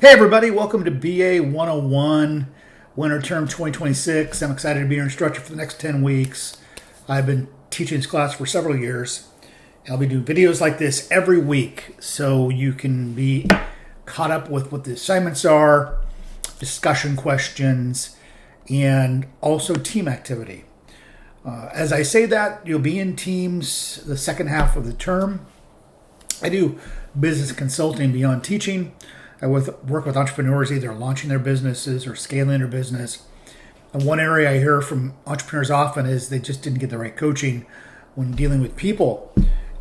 Hey everybody, welcome to BA 101, winter term 2026. I'm excited to be your instructor for the next 10 weeks. I've been teaching this class for several years. I'll be doing videos like this every week so you can be caught up with what the assignments are, discussion questions, and also team activity. As I say that, you'll be in teams the second half of the term. I do business consulting beyond teaching. I work with entrepreneurs either launching their businesses or scaling their business. And one area I hear from entrepreneurs often is they just didn't get the right coaching when dealing with people.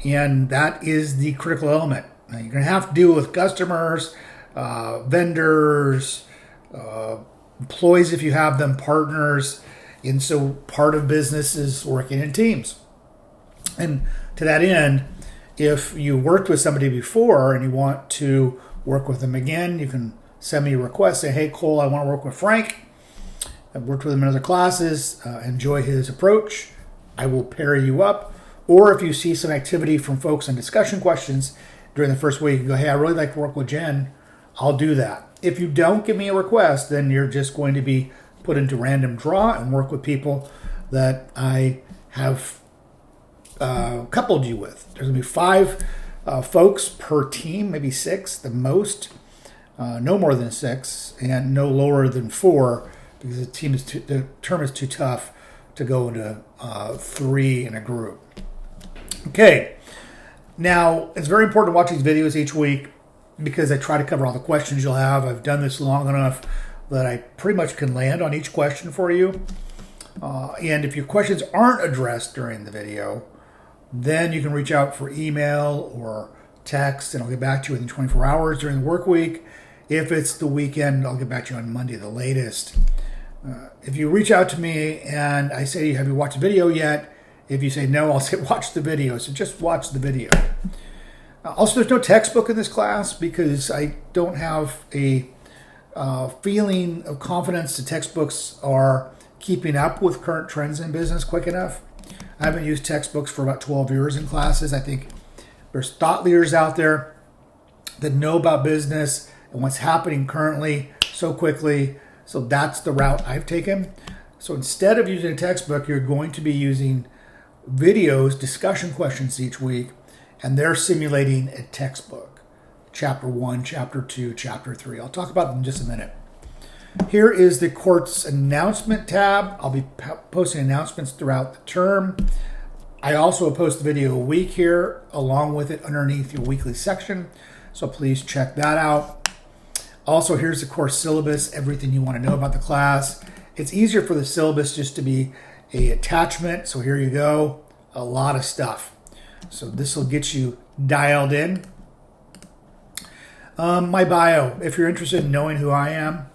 And that is the critical element. Now, you're going to have to deal with customers, vendors, employees if you have them, partners. And so part of business is working in teams. And to that end, if you worked with somebody before and you want to work with them again, you can send me a request. Say, hey, Cole, I want to work with Frank. I've worked with him in other classes. Enjoy his approach. I will pair you up. Or if you see some activity from folks on discussion questions during the first week, you go, hey, I really like to work with Jen. I'll do that. If you don't give me a request, then you're just going to be put into random draw and work with people that I have coupled you with. There's going to be 5 folks per team, maybe 6, the most, no more than 6, and no lower than 4, because the term is too tough to go into 3 in a group. Okay, now it's very important to watch these videos each week because I try to cover all the questions you'll have. I've done this long enough that I pretty much can land on each question for you. And if your questions aren't addressed during the video, then you can reach out for email or text, and I'll get back to you within 24 hours during the work week. If it's the weekend, I'll get back to you on Monday, the latest. If you reach out to me and I say, have you watched the video yet? If you say no, I'll say, watch the video. So just watch the video. Also, there's no textbook in this class because I don't have a feeling of confidence the textbooks are keeping up with current trends in business quick enough. I haven't used textbooks for about 12 years in classes. I think there's thought leaders out there that know about business and what's happening currently so quickly. So that's the route I've taken. So instead of using a textbook, you're going to be using videos, discussion questions each week, and they're simulating a textbook. Chapter 1, Chapter 2, Chapter 3. I'll talk about them in just a minute. Here is the course announcement tab. I'll be posting announcements throughout the term. I also post the video a week here along with it underneath your weekly section. So please check that out. Also, here's the course syllabus, everything you want to know about the class. It's easier for the syllabus just to be an attachment. So here you go. A lot of stuff. So this will get you dialed in. My bio, if you're interested in knowing who I am,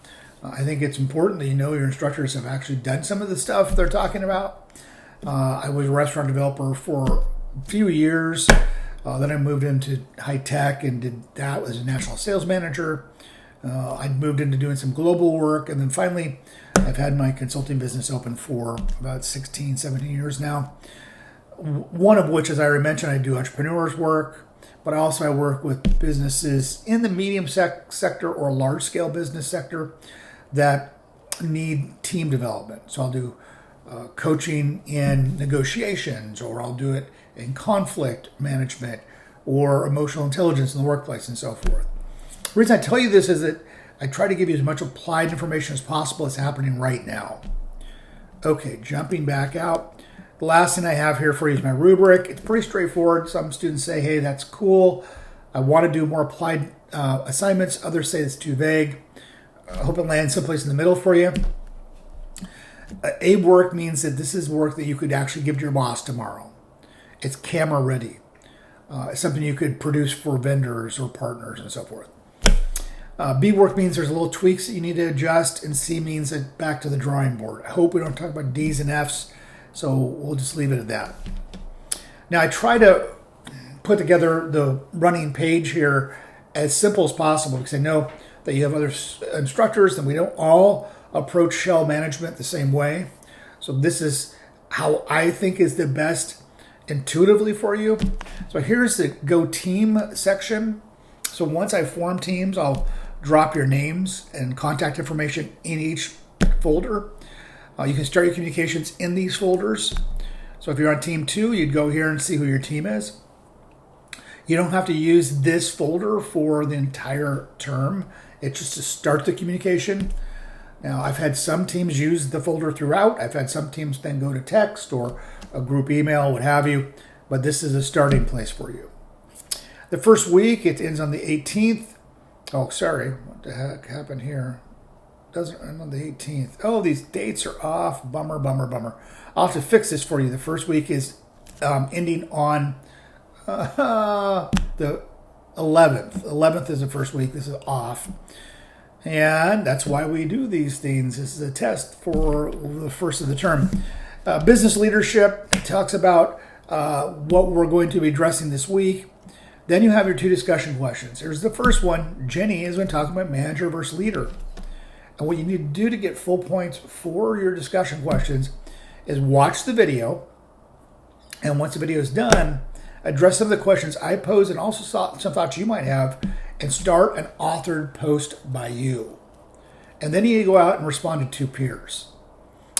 I think it's important that you know your instructors have actually done some of the stuff they're talking about. I was a restaurant developer for a few years. Then I moved into high tech and did that as a national sales manager. I moved into doing some global work. And then finally, I've had my consulting business open for about 16, 17 years now. One of which, as I already mentioned, I do entrepreneurs work. But also I work with businesses in the medium sector or large scale business sector that need team development. So I'll do coaching in negotiations, or I'll do it in conflict management or emotional intelligence in the workplace and so forth. The reason I tell you this is that I try to give you as much applied information as possible that's happening right now. Okay, jumping back out. The last thing I have here for you is my rubric. It's pretty straightforward. Some students say, hey, that's cool. I want to do more applied assignments. Others say it's too vague. I hope it lands someplace in the middle for you. A work means that this is work that you could actually give to your boss tomorrow. It's camera ready. It's something you could produce for vendors or partners and so forth. B work means there's little tweaks that you need to adjust, and C means that back to the drawing board. I hope we don't talk about D's and F's, so we'll just leave it at that. Now, I try to put together the running page here as simple as possible because I know that you have other instructors and we don't all approach shell management the same way. So this is how I think is the best intuitively for you. So here's the Go Team section. So once I form teams, I'll drop your names and contact information in each folder. You can start your communications in these folders. So if you're on team 2, you'd go here and see who your team is. You don't have to use this folder for the entire term. It's just to start the communication. Now, I've had some teams use the folder throughout. I've had some teams then go to text or a group email, what have you. But this is a starting place for you. The first week, it ends on the 18th. Oh, sorry. What the heck happened here? Doesn't end on the 18th. Oh, these dates are off. Bummer, bummer, bummer. I'll have to fix this for you. The first week is ending on the 11th. 11th is the first week. This is off. And that's why we do these things. This is a test for the first of the term. Business leadership talks about what we're going to be addressing this week. Then you have your 2 discussion questions. Here's the first one. Jenny is going to talk about manager versus leader. And what you need to do to get full points for your discussion questions is watch the video. And once the video is done, address some of the questions I pose and also some thoughts you might have, and start an authored post by you. And then you go out and respond to 2 peers.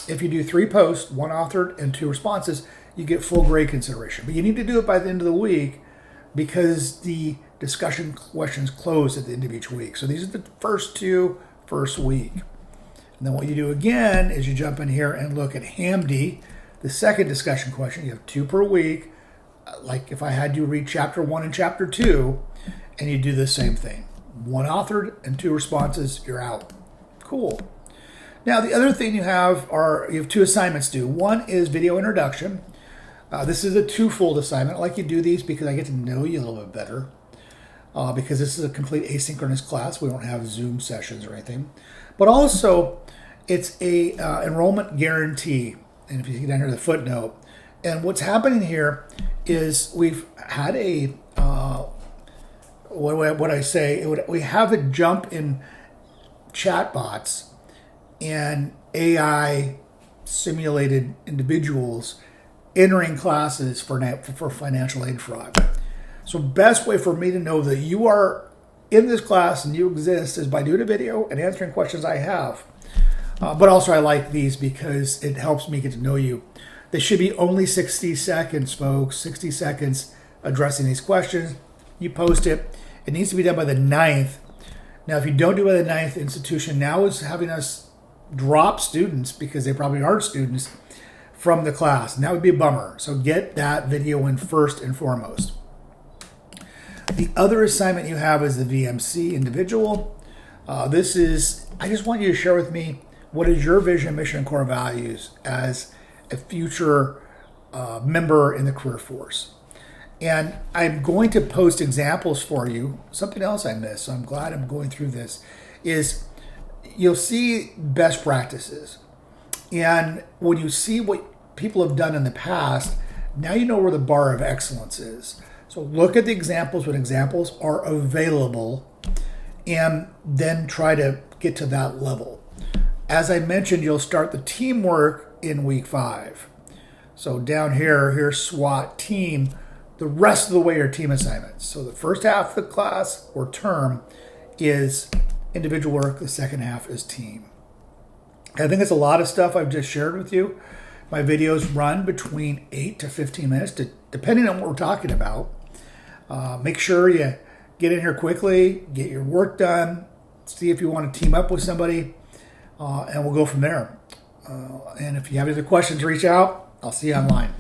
If you do 3 posts, 1 authored and 2 responses, you get full grade consideration. But you need to do it by the end of the week because the discussion questions close at the end of each week. So these are the first 2 first week. And then what you do again is you jump in here and look at HAMD, the second discussion question. You have 2 per week. Like if I had you read chapter 1 and chapter 2, and you do the same thing. 1 authored and 2 responses, you're out. Cool. Now the other thing you have 2 assignments due. One is video introduction. This is a 2-fold assignment. I like you do these because I get to know you a little bit better. Because this is a complete asynchronous class. We don't have Zoom sessions or anything. But also, it's a enrollment guarantee. And if you get down here, the footnote. And what's happening here is we've had we have a jump in chatbots and AI simulated individuals entering classes for financial aid fraud. So best way for me to know that you are in this class and you exist is by doing a video and answering questions I have. But also I like these because it helps me get to know you. They should be only 60 seconds, folks. 60 seconds addressing these questions. You post it. It needs to be done by the 9th. Now, if you don't do it by the 9th, institution now is having us drop students because they probably aren't students from the class. And that would be a bummer. So get that video in first and foremost. The other assignment you have is the VMC individual. I just want you to share with me what is your vision, mission, and core values as a future member in the career force. And I'm going to post examples for you. Something else I missed, so I'm glad I'm going through this, is you'll see best practices. And when you see what people have done in the past, now you know where the bar of excellence is. So look at the examples when examples are available and then try to get to that level. As I mentioned, you'll start the teamwork in week 5. So down here's SWAT team. The rest of the way are team assignments. So the first half of the class or term is individual work. The second half is team. I think it's a lot of stuff I've just shared with you. My videos run between 8 to 15 minutes, depending on what we're talking about. Make sure you get in here quickly, get your work done, see if you want to team up with somebody, and we'll go from there. And if you have any other questions, reach out. I'll see you online.